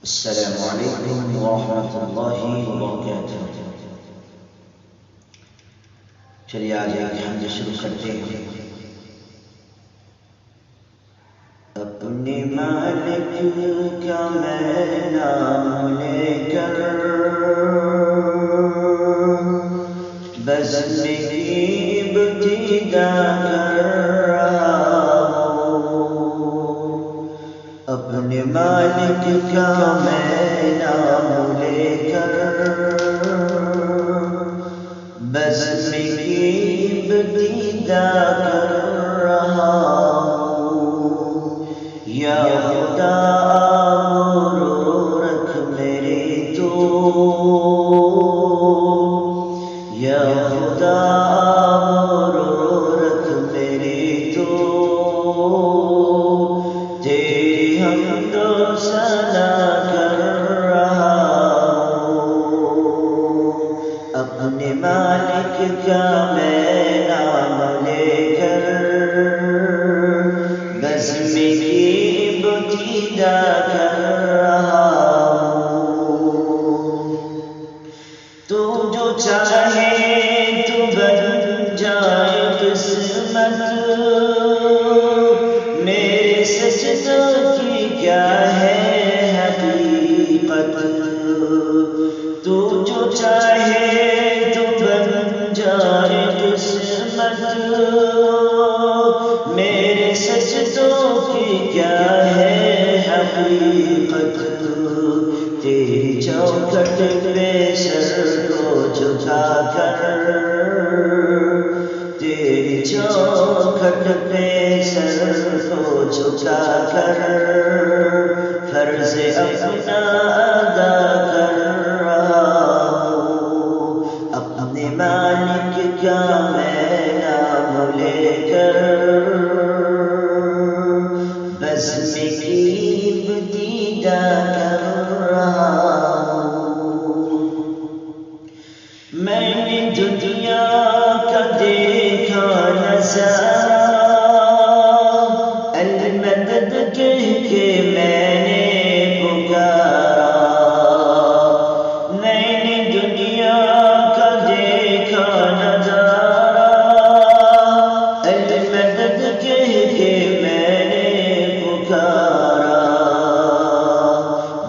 السلام علیکم ورحمۃ اللہ وبرکاتہ۔ چلیے آج ہم شروع کرتے ہیں۔ اپنے مالک کا میں نام لے کر بزم کی ابتدا کر رہا ہوں۔ اپنے مالک کا میں نام لے کر بزم کی ابتدا کر رہا ہوں۔ یا خدا رو رکھ میری تو، یا خدا رو رکھ میری تو، تیری حمد و ثنا کر رہا ہوں۔ اپنے مالک کا میں نام لے کر بزم کی ابتدا کر رہا ہوں۔ تو جو چاہے تو بن جائے قسمت، میرے سجدوں کی کیا ہے حقیقت۔ تو جو چاہے تو بن جائے قسمت، میرے سجدوں کی کیا ہے حقیقت۔ تیری چوکھٹ پہ سر کو جھکا کر، تیری چوکھٹ پہ سر کو جھکا کر فرض اپنا ادا کر رہا ہوں۔ اپنے مالک کا میں نام لے کر بزم کی ابتدا کر رہا ہوں۔ میں نے دنیا کا دیکھا نظارہ، المدد کہہ کے میں نے پکارا۔ میں نے دنیا کا دیکھا نظارہ، المدد کہہ کے میں نے پکارا۔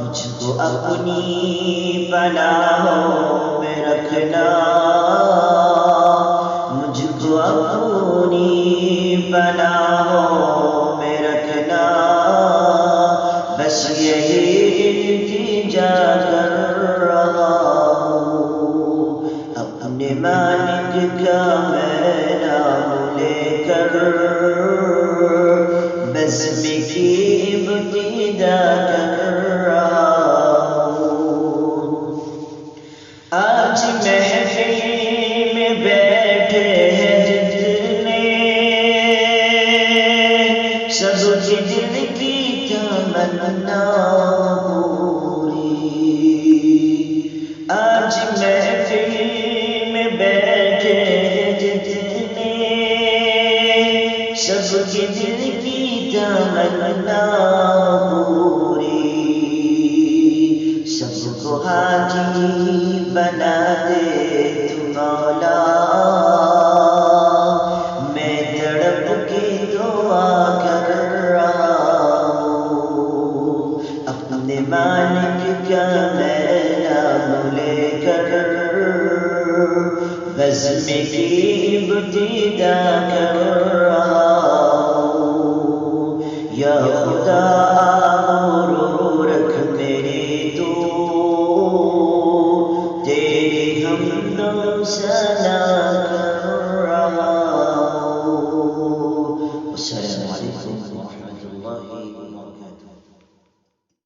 مجھ کو اپنی پناہوں میں رکھنا، مجھ کو اپنی پناہوں میں رکھنا، بس یہی التجا کر رہا ہوں۔ اپنے مالک کا میں نام لے کر بزم کی ابتدا کر رہا ہوں۔ آج محفل میں بیٹھے ہیں جتنے، سب کے دل کی تمنا پوری۔ آج محفل میں بیٹھے ہیں جتنے، سب کے دل کی تمنا پوری۔ سب کو حاجی بنا دے تو مولا، میں تڑپ کے دعا کر رہا ہوں۔ اپنے مالک کا میں نام لے کر بزم کی ابتدا کر رہا